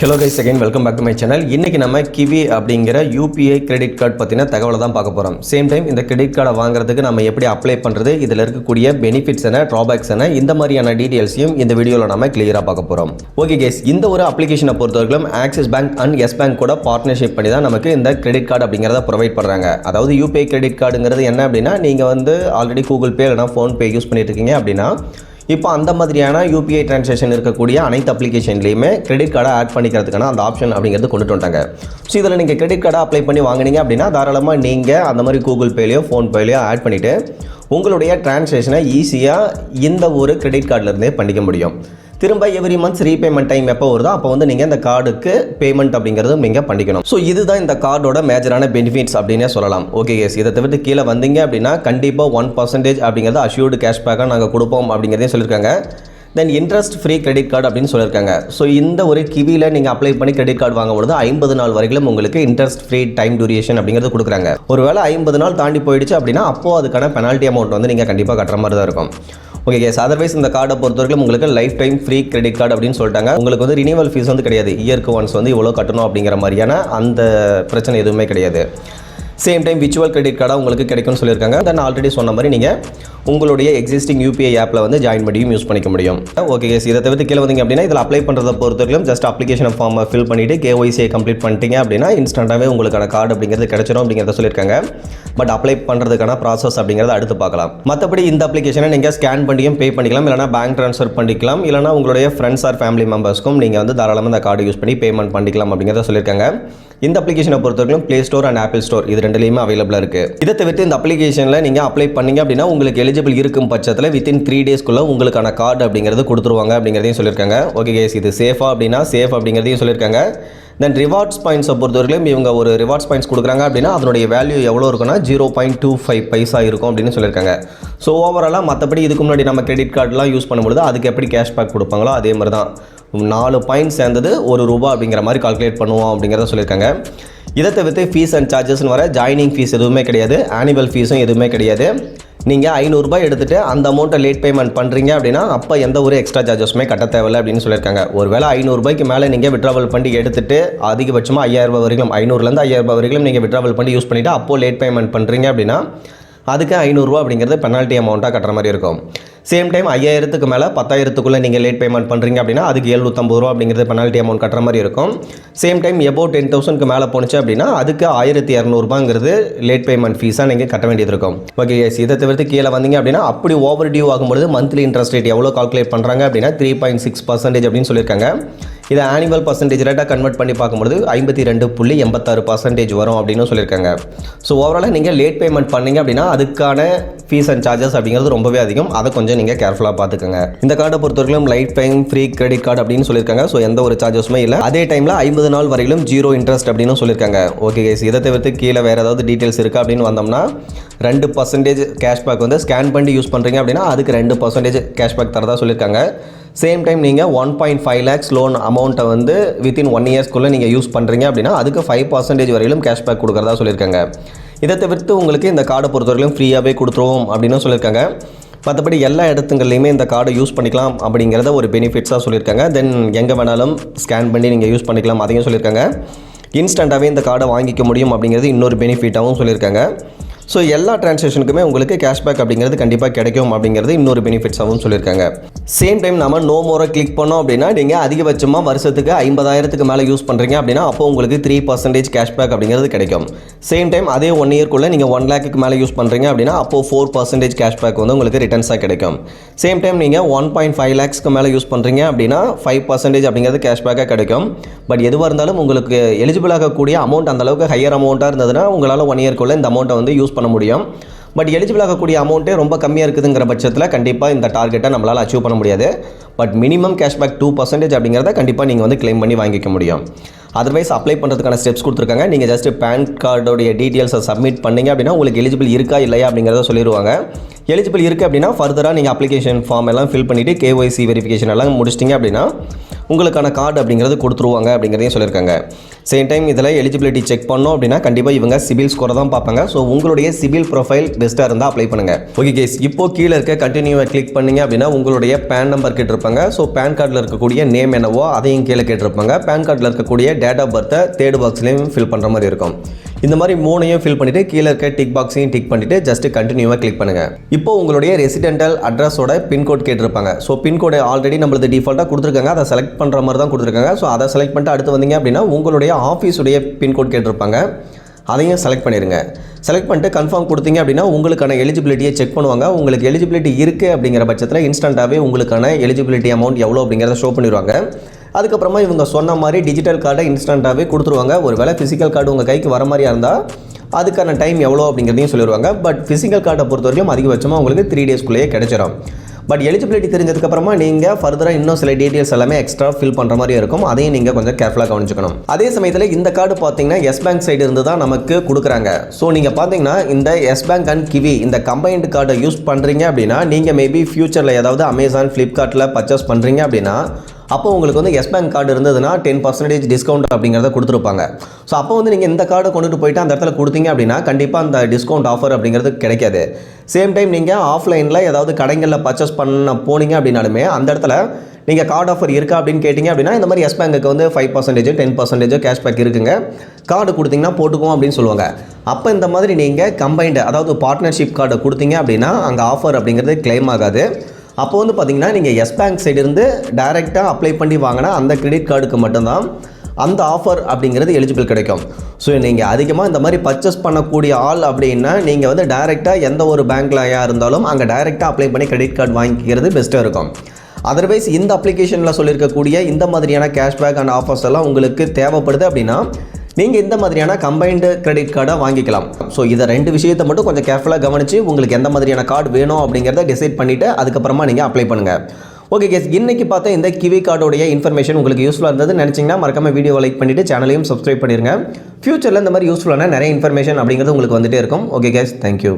Hello guys, again welcome back to my channel. இன்னைக்கு நம்ம kiwi அப்படிங்கிற UPI கிரெடிட் கார்டு பத்தின தகவலை தான் பார்க்க போறோம். சேம் டைம் இந்த கிரெடிட் கார்டை வாங்குறதுக்கு நம்ம எப்படி அப்ளை பண்றது, இதில் இருக்கக்கூடிய பெனிஃபிட்ஸ் என்ன, ட்ராபேக்ஸ் என்ன, இந்த மாதிரியான டீடைல்ஸையும் இந்த வீடியோவில் நம்ம கிளியராக பார்க்க போறோம். ஓகே கேஸ், இந்த ஒரு அப்ளிகேஷனை பொறுத்தவரைக்கும் Axis Bank and Yes Bank கூட பார்ட்னர்ஷிப் பண்ணி தான் நமக்கு இந்த கிரெடிட் கார்டு அப்படிங்கிறத ப்ரொவைட் பண்ணுறாங்க. அதாவது UPI கிரெடிட் கார்டுங்கிறது என்ன அப்படின்னா, நீங்கள் வந்து ஆல்ரெடி கூகுள் பே இல்லைனா ஃபோன்பே யூஸ் பண்ணிட்டு இருக்கீங்க அப்படின்னா இப்போ அந்த மாதிரியான UPI டிரான்சாக்ஷன் இருக்கக்கூடிய அனைத்து அப்ளிகேஷன்லையுமே கிரெடிட் கார்டை ஆட் பண்ணிக்கிறதுக்கான அந்த ஆப்ஷன் அப்படிங்கிறது கொண்டுட்டு வந்துட்டாங்க. ஸோ இதில் நீங்கள் கிரெடிட் கார்டை அப்ளை பண்ணி வாங்கினீங்க அப்படின்னா தாராளமாக நீங்கள் அந்த மாதிரி கூகுள் பேலையோ ஃபோன்பேலையோ ஆட் பண்ணிவிட்டு உங்களுடைய டிரான்சாக்ஷனை ஈஸியாக இந்த ஒரு கிரெடிட் கார்டிலேருந்தே பண்ணிக்க முடியும். திரும்ப எவ்ரி மந்த்ஸ் ரீபேமெண்ட் டைம் எப்போ வருதோ அப்போ வந்து நீங்கள் இந்த கார்டுக்கு பேமெண்ட் அப்படிங்கிறது நீங்கள் பண்ணிக்கணும். ஸோ இதுதான் இந்த கார்டோட மேஜரான பெனிஃபிட்ஸ் அப்படின்னே சொல்லலாம். ஓகே கேஸ், இதை தவிர்த்து கீழே வந்தீங்க அப்படின்னா கண்டிப்பாக 1% அப்படிங்கிறது அஷ்யூர்டு கேஷ்பேக்காக நாங்கள் கொடுப்போம் அப்படிங்கிறதையும் சொல்லியிருக்காங்க. தென் இன்ட்ரெஸ்ட் ஃப்ரீ கிரெடிட் கார்டு அப்படின்னு சொல்லியிருக்காங்க. ஸோ இந்த ஒரு கிவியில் நீங்கள் அப்ளை பண்ணி கிரெடிட் கார்டு வாங்கும்போது 50 நாள் வரைக்கும் உங்களுக்கு இன்ட்ரெஸ்ட் ஃப்ரீ டைம் டியூரேஷன் அப்படிங்கிறது கொடுக்குறாங்க. ஒருவேளை 50 நாள் தாண்டி போயிடுச்சு அப்படின்னா அப்போது அதுக்கான பெனால்ட்டி அமௌண்ட் வந்து நீங்கள் கண்டிப்பாக கட்டுற மாதிரி தான் இருக்கும். ஓகே கேஸ், அதர்வைஸ் இந்த கார்டை பொறுத்தவரைக்கும் உங்களுக்கு life time free credit card அப்படின்னு சொல்லிட்டாங்க. உங்களுக்கு வந்து ரினியூவல் ஃபீஸ் வந்து கிடையாது, இயருக்கு ஒன்ஸ் வந்து இவ்வளோ கட்டணும் அப்படிங்கிற மாதிரியான அந்த பிரச்சனை எதுவுமே கிடையாது. சேம் டைம் விர்ச்சுவல் கிரெடிட் கார்டாக உங்களுக்கு கிடைக்கும்னு சொல்லியிருக்காங்க. தென் ஆல்ரெடி சொன்ன மாதிரி நீங்கள் உங்களுடைய எக்ஸிஸ்டிங் UPI ஆப்பில் வந்து ஜாயின் பண்ணியும் யூஸ் பண்ணிக்க முடியும். ஓகே கேஸ், இதை தவிர்த்து கீழே வந்தீங்க அப்படின்னா இதில் அப்ளை பண்ணுறதை பொறுத்தவரைக்கும் ஜஸ்ட் அப்ளிகேஷன் ஃபார்மை ஃபில் பண்ணிவிட்டு KYC கம்ப்ளீட் பண்ணிட்டீங்க அப்படின்னா இன்ஸ்டன்ட்டாகவே உங்களுக்கான கார்டு அப்படிங்கிறது கிடைச்சிடும் அப்படிங்கிறத சொல்லியிருக்காங்க. பட் அப்ளை பண்ணுறதுக்கான ப்ராசஸ் அப்படிங்கிறத அடுத்து பார்க்கலாம். மற்றபடி இந்த அப்ளிகேஷனை நீங்கள் ஸ்கேன் பண்ணியும் பே பண்ணிக்கலாம், இல்லைனா பேங்க் ட்ரான்ஸ்ஃபர் பண்ணிக்கலாம், இல்லைனா உங்களுடைய ஃப்ரெண்ட்ஸ் ஆர் ஃபேமிலி மெம்பர்ஸ்க்கும் நீங்கள் வந்து தாராளமாக இந்த கார்டு யூஸ் பண்ணி பேமெண்ட் பண்ணிக்கலாம் அப்படிங்கிறத சொல்லியிருக்காங்க. இந்த அப்ளிகேஷனை பொறுத்தவரைக்கும் Play Store and Apple Store இது ரெண்டுலேயுமே அவைலபிளாக இருக்குது. இதை தவிர்த்து இந்த அப்ளிகேஷனில் நீங்கள் அப்ளை பண்ணிங்க அப்படின்னா உங்களுக்கு எலிஜிபிள் இருக்கும் பட்சத்தில் வித்தின் 3 டேஸ்க்குள்ளே உங்களுக்கான கார்டு அப்படிங்கிறது கொடுத்துருவாங்க அப்படிங்கிறதையும் சொல்லியிருக்காங்க. ஓகே கேஸ், இது சேஃபா அப்படின்னா சேஃப் அப்படிங்கிறதையும் சொல்லியிருக்காங்க. தென் ரிவார்ட்ஸ் பாயிண்ட்ஸை பொறுத்தவரைக்கும் இவங்க ஒரு ரிவார்ட்ஸ் பாயிண்ட்ஸ் கொடுக்குறாங்க அப்படின்னா அதனுடைய வேல்யூ எவ்வளோ இருக்குன்னா 0.25 பைசா இருக்கும் அப்படின்னு சொல்லியிருக்காங்க. ஸோ ஓவராலாக மற்றபடி இதுக்கு முன்னாடி நம்ம கிரெடிட் கார்டெலாம் யூஸ் பண்ணும்போது அதுக்கு எப்படி கேஷ்பேக் கொடுப்பாங்களோ அதே மாதிரி தான் 4 பாயிண்ட்ஸ் சேர்ந்தது ₹1 அப்படிங்கிற மாதிரி கால்குலேட் பண்ணுவோம் அப்படிங்கிறத சொல்லியிருக்காங்க. இதை தவிர்த்து ஃபீஸ் அண்ட் சார்ஜஸ்னு வர ஜாயினிங் ஃபீஸ் எதுவுமே கிடையாது, ஆனுவல் ஃபீஸும் எதுவுமே கிடையாது. நீங்கள் ₹500 எடுத்துகிட்டு அந்த அமௌண்ட்டை லேட் பேமெண்ட் பண்ணுறீங்க அப்படின்னா அப்போ எந்த ஒரு எக்ஸ்ட்ரா சார்ஜஸுமே கட்ட தேவையில்லை அப்படின்னு சொல்லியிருக்காங்க. ஒருவேளை ₹500 மேலே நீங்கள் விட்ராவல் பண்ணி எடுத்துகிட்டு அதிகபட்சமாக ₹5000 வரைக்கும், ₹500லேருந்து ₹5000 வரைக்கும் நீங்கள் விட்ராவல் பண்ணி யூஸ் பண்ணிவிட்டு அப்போது லேட் பேமெண்ட் பண்ணுறீங்க அப்படின்னா அதுக்கு ₹500 அப்படிங்கிறது பெனால்ட்டி அமௌண்ட்டாக கட்டுற மாதிரி இருக்கும். சேம் டைம் 5000க்கு மேலே 10,000க்குள்ளே நீங்கள் லேட் பேமெண்ட் பண்ணுறீங்க அப்படின்னா அதுக்கு ₹750 அப்படிங்கிறது பெனால்ட்டி அமௌண்ட் கட்டுற மாதிரி இருக்கும். சேம் டைம் எபோவ் 10,000க்கு மேலே போணுச்சு அப்படின்னா அதுக்கு ₹1200 லேட் பேமெண்ட் ஃபீஸாக நீங்கள் கட்ட வேண்டியது இருக்கும். ஓகே எஸ், இதை தவிர்த்து கீழே வந்தீங்க அப்படின்னா அப்படி ஓவர் டியூ ஆகும்போது மந்த்லி இன்ட்ரெஸ்ட் ரேட் எவ்வளோ கால்குலேட் பண்ணுறாங்க அப்படின்னா 3.6% அப்படின்னு சொல்லியிருக்காங்க. இதை ஆனுவல் பர்சன்டேஜ் ரேட்டாக கன்வெர்ட் பண்ணி பார்க்கும்போது 52.86% வரும் அப்படின்னு சொல்லியிருக்காங்க. ஸோ ஓவராலாக நீங்கள் லேட் பேமெண்ட் பண்ணிங்க அப்படின்னா அதுக்கான ஃபீஸ் அண்ட் சார்ஜஸ் அப்படிங்கிறது ரொம்பவே அதிகம். அதை கொஞ்சம் நீங்கள் கேர்ஃபுல்லாக பார்த்துக்கோங்க. இந்த கார்டை பொறுத்தவரைக்கும் life time free credit card அப்படின்னு சொல்லியிருக்காங்க. ஸோ எந்த ஒரு சார்ஜஸுமே இல்லை. அதே டைமில் 50 நாள் வரையிலும் 0 இன்ட்ரெஸ்ட் அப்படின்னு சொல்லியிருக்காங்க. ஓகே கேஸ், இதை தவிர்த்து கீழே வேறு ஏதாவது டீட்டெயில்ஸ் இருக்குது அப்படின்னு வந்தோம்னா 2% கேஷ்பேக் வந்து ஸ்கேன் பண்ணி யூஸ் பண்ணுறீங்க அப்படின்னா அதுக்கு 2% கேஷ்பேக் தரதாக சொல்லியிருக்காங்க. சேம் டைம் நீங்கள் 1.5 lakhs லோன் அமௌண்ட்டை வந்து வித்தின் 1 இயர்ஸ்க்குள்ளே நீங்கள் யூஸ் பண்ணுறீங்க அப்படின்னா அதுக்கு 5% வரையிலும் கேஷ்பேக் கொடுக்குறதா சொல்லியிருக்காங்க. இதை தவிர்த்து உங்களுக்கு இந்த கார்டை பொறுத்தவரைக்கும் ஃப்ரீயாகவே கொடுத்துருவோம் அப்படின்னு சொல்லியிருக்காங்க. மற்றபடி எல்லா இடத்துங்கள்லையுமே இந்த கார்டை யூஸ் பண்ணிக்கலாம் அப்படிங்கிறத ஒரு பெனிஃபிட்ஸாக சொல்லியிருக்காங்க. தென் எங்கே வேணாலும் ஸ்கேன் பண்ணி நீங்கள் யூஸ் பண்ணிக்கலாம் அதையும் சொல்லியிருக்காங்க. இன்ஸ்டண்ட்டாகவே இந்த கார்டை வாங்கிக்க முடியும் அப்படிங்கிறது இன்னொரு பெனிஃபிட்டாகவும் சொல்லியிருக்காங்க. ஸோ எல்லா டிரான்சாக்ஷனுக்குமே உங்களுக்கு கேஷ்பேக் அப்படிங்கிறது கண்டிப்பாக கிடைக்கும் அப்படிங்கிறது இன்னொரு பெனிஃபிட்ஸாகவும் சொல்லியிருக்காங்க. சேம் டைம் நம்ம நோ மோரை கிளிக் பண்ணோம் அப்படின்னா நீங்கள் அதிகபட்சமாக வருஷத்துக்கு 50,000க்கு மேலே யூஸ் பண்ணுறீங்க அப்படின்னா அப்போ உங்களுக்கு 3% கேஷ்பேக் அப்படிங்கிறது கிடைக்கும். சேம் டைம் அதே 1 இயர்க்குள்ளே நீங்கள் 1 lakhக்கு மேலே யூஸ் பண்ணுறீங்க அப்படின்னா அப்போது 4% கேஷ்பேக் வந்து உங்களுக்கு ரிட்டர்ன்ஸாக கிடைக்கும். சேம் டைம் நீங்கள் 1.5 lakhsக்கு மேலே யூஸ் பண்ணுறீங்க அப்படின்னா 5% அப்படிங்கிறது கேஷ்பேக்காக கிடைக்கும். பட் எதுவாக இருந்தாலும் உங்களுக்கு எலிஜிபிள் ஆகக்கூடிய அமௌண்ட் அந்தளவுக்கு ஹையர் அமௌண்ட்டாக இருந்ததுன்னா உங்களால் 1 இயர்க்குள்ளே இந்த அமௌண்ட்டை வந்து யூஸ் பண்ண முடியும். பட் எலிஜிபிள் ஆகக்கூடிய அமௌண்ட்டே ரொம்ப கம்மியாக இருக்குதுங்கிற பட்சத்தில் கண்டிப்பாக இந்த டார்கெட்டை நம்மளால் அச்சீவ் பண்ண முடியாது. பட் மினிமம் கேஷ்பேக் 2% அப்படிங்கிறத கண்டிப்பாக நீங்கள் வந்து கிளைம் பண்ணி வாங்கிக்க முடியும். அதர்வைஸ் அப்ளை பண்ணுறதுக்கான ஸ்டெப்ஸ் கொடுத்துருக்காங்க. நீங்கள் ஜஸ்ட் பேன் கார்டோடைய டீட்டெயில்ஸை சப்மிட் பண்ணிங்க அப்படின்னா உங்களுக்கு எலிஜிபிள் இருக்கா இல்லையா அப்படிங்கிறத சொல்லிடுவாங்க. எலிஜிபிள் இருக்குது அப்படின்னா ஃபர்தராக நீங்கள் அப்ளிகேஷன் ஃபார்ம் எல்லாம் ஃபில் பண்ணிவிட்டு KYC வெரிஃபிகேஷன் எல்லாம் முடிச்சிட்டிங்க அப்படின்னா உங்களுக்கான கார்டு அப்படிங்கிறது கொடுத்துருவாங்க அப்படிங்கிறதையும் சொல்லியிருக்காங்க. சேம் டைம் இதில் எலிஜிபிலிட்டி செக் பண்ணோம் அப்படின்னா கண்டிப்பாக இவங்க சிபில் ஸ்கோரை தான் பார்ப்பாங்க. ஸோ உங்களுடைய சிபில் ப்ரொஃபைல் பெஸ்ட்டாக இருந்தால் அப்ளை பண்ணுங்கள். ஓகே கேஸ், இப்போ கீழே இருக்க கண்டினியூவை கிளிக் பண்ணிங்க அப்படின்னா உங்களுடைய பேன் நம்பர் கேட்டிருப்பாங்க. ஸோ பேன் கார்டில் இருக்கக்கூடிய நேம் என்னவோ அதையும் கீழே கேட்டிருப்பாங்க. பேன் கார்டில் இருக்கக்கூடிய டேட் ஆஃப் பர்த்தை தேர்ட் பாக்ஸ்லையும் ஃபில் பண்ணுற மாதிரி இருக்கும். இந்த மாதிரி 3ஐயும் ஃபில் பண்ணிவிட்டு கீழே இருக்க டிக் பாக்ஸையும் டிக் பண்ணிவிட்டு ஜஸ்ட் கண்டினியூவாக கிளிக் பண்ணுங்கள். இப்போ உங்களுடைய ரெசிடென்டல் அட்ரஸோட பின்கோட் கேட்டிருப்பாங்க. ஸோ பின்கோடு ஆல்ரெடி நம்மளுக்கு டிஃபால்ட்டாக கொடுத்துருக்காங்க. அதை செலக்ட் பண்ணுற மாதிரி தான் கொடுத்துருக்காங்க. ஸோ அதை செலக்ட் பண்ணிட்டு அடுத்து வந்தீங்க அப்படின்னா உங்களுடைய ஆஃபீஸுடைய பின்கோட் கேட்டிருப்பாங்க. அதையும் செலக்ட் பண்ணிடுங்க. செலக்ட் பண்ணிட்டு கன்ஃபார்ம் கொடுத்தீங்க அப்படின்னா உங்களுக்கான எலிஜிபிலிட்டியை செக் பண்ணுவாங்க. உங்களுக்கு எலிஜிபிலிட்டி இருக்குது அப்படிங்கிற பட்சத்தில் இன்ஸ்டண்ட்டாகவே உங்களுக்கான எலிஜிபிலிட்டி அமௌண்ட் எவ்வளோ அப்படிங்கிறத ஷோ பண்ணிடுவாங்க. அதுக்கப்புறமா இவங்க சொன்ன மாதிரி டிஜிட்டல் கார்டை இன்ஸ்டண்ட்டாகவே கொடுத்துருவாங்க. ஒரு வேளை ஃபிசிக்கல் கார்டு உங்கள் கைக்கு வர மாதிரியா இருந்தால் அதுக்கான டைம் எவ்வளோ அப்படிங்கிறதையும் சொல்லிடுவாங்க. பட் ஃபிசிக்கல் கார்டை பொறுத்த வரைக்கும் அதிகபட்சமாக உங்களுக்கு 3 டேஸ்க்குள்ளேயே கிடைச்சிடும். பட் எலிஜிபிலிட்டி தெரிஞ்சதுக்கப்புறமா நீங்கள் ஃபர்தராக இன்னும் சில டீட்டெயில்ஸ் எல்லாமே எக்ஸ்ட்ரா ஃபில் பண்ணுற மாதிரி இருக்கும். அதையும் நீங்கள் கொஞ்சம் கேர்ஃபுல்லாக கவனிச்சுக்கணும். அதே சமயத்தில் இந்த கார்டு பார்த்தீங்கன்னா எஸ் பேங்க் சைடு இருந்து தான் நமக்கு கொடுக்குறாங்க. ஸோ நீங்கள் பார்த்தீங்கன்னா இந்த எஸ் பேங்க் அண்ட் கிவி இந்த கம்பைன்டு கார்டை யூஸ் பண்ணுறீங்க அப்படின்னா நீங்கள் மேபி ஃபியூச்சரில் ஏதாவது அமேசான் ஃப்ளிப்கார்ட்டில் பர்ச்சேஸ் பண்ணுறீங்க அப்படின்னா அப்போ உங்களுக்கு வந்து எஸ் பேங்க் கார்டு இருந்ததுன்னா 10% டிஸ்கவுண்ட் அப்படிங்கிறத கொடுத்துருப்பாங்க. ஸோ அப்போ வந்து நீங்கள் இந்த கார்டை கொண்டுட்டு போயிட்டு அந்த இடத்துல கொடுத்தீங்க அப்படின்னா கண்டிப்பாக அந்த டிஸ்கவுண்ட் ஆஃபர் அப்படிங்கிறது கிடைக்காது. சேம் டைம் நீங்கள் ஆஃப்லைனில் ஏதாவது கடைகளில் பர்ச்சேஸ் பண்ண போனீங்க அப்படின்னாலுமே அந்த இடத்துல நீங்கள் கார்டு ஆஃபர் இருக்கா அப்படின்னு கேட்டிங்க அப்படின்னா இந்த மாதிரி எஸ் பேங்க்கு வந்து 5% 10% கேஷ்பேக் இருக்குங்க, கார்டு கொடுத்தீங்கன்னா போட்டுக்குவோம் அப்படின்னு சொல்லுவாங்க. அப்போ இந்த மாதிரி நீங்கள் கம்பைன்டு அதாவது பார்ட்னர்ஷிப் கார்டை கொடுத்தீங்க அப்படின்னா அங்கே ஆஃபர் அப்படிங்கிறது கிளைம் ஆகாது. அப்போ வந்து பார்த்தீங்கன்னா நீங்கள் எஸ் பேங்க் சைடிருந்து டைரெக்டாக அப்ளை பண்ணி வாங்கினா அந்த கிரெடிட் கார்டுக்கு மட்டும்தான் அந்த ஆஃபர் அப்படிங்கிறது எலிஜிபிள் கிடைக்கும். ஸோ நீங்கள் அதிகமாக இந்த மாதிரி பர்ச்சேஸ் பண்ணக்கூடிய ஆள் அப்படின்னா நீங்கள் வந்து டைரெக்டாக எந்த ஒரு பேங்க்லையா இருந்தாலும் அங்கே டைரெக்டாக அப்ளை பண்ணி கிரெடிட் கார்டு வாங்கிக்கிறது பெஸ்ட்டாக இருக்கும். அதர்வைஸ் இந்த அப்ளிகேஷனில் சொல்லியிருக்கக்கூடிய இந்த மாதிரியான கேஷ்பேக் அண்ட் ஆஃபர்ஸ் எல்லாம் உங்களுக்கு தேவைப்படுது அப்படின்னா நீங்கள் இந்த மாதிரியான கம்பைன்டு கிரெடிட் கார்டை வாங்கிக்கலாம். ஸோ இதை 2 விஷயத்தை மட்டும் கொஞ்சம் கேர்ஃபுல்லாக கவனித்து உங்களுக்கு எந்த மாதிரியான கார்டு வேணும் அப்படிங்கிறத டிசைட் பண்ணிவிட்டு அதுக்கப்புறமா நீங்கள் அப்ளை பண்ணுங்கள். ஓகே கேஸ், இன்றைக்கி பார்த்தா இந்த கிவி கார்டோடைய இன்ஃபர்மேஷன் உங்களுக்கு யூஸ்ஃபுல்லாக இருந்தது நினச்சிங்கன்னா மறக்காமல் வீடியோவை லைக் பண்ணிவிட்டு சேனலையும் சப்ஸ்கிரைப் பண்ணிடுங்க. ஃபியூச்சரில் இந்த மாதிரி யூஸ்ஃபுல்லான நிறைய இன்ஃபர்மேஷன் அப்படிங்கிறது உங்களுக்கு வந்துகிட்டே இருக்கும். Okay guys, thank you.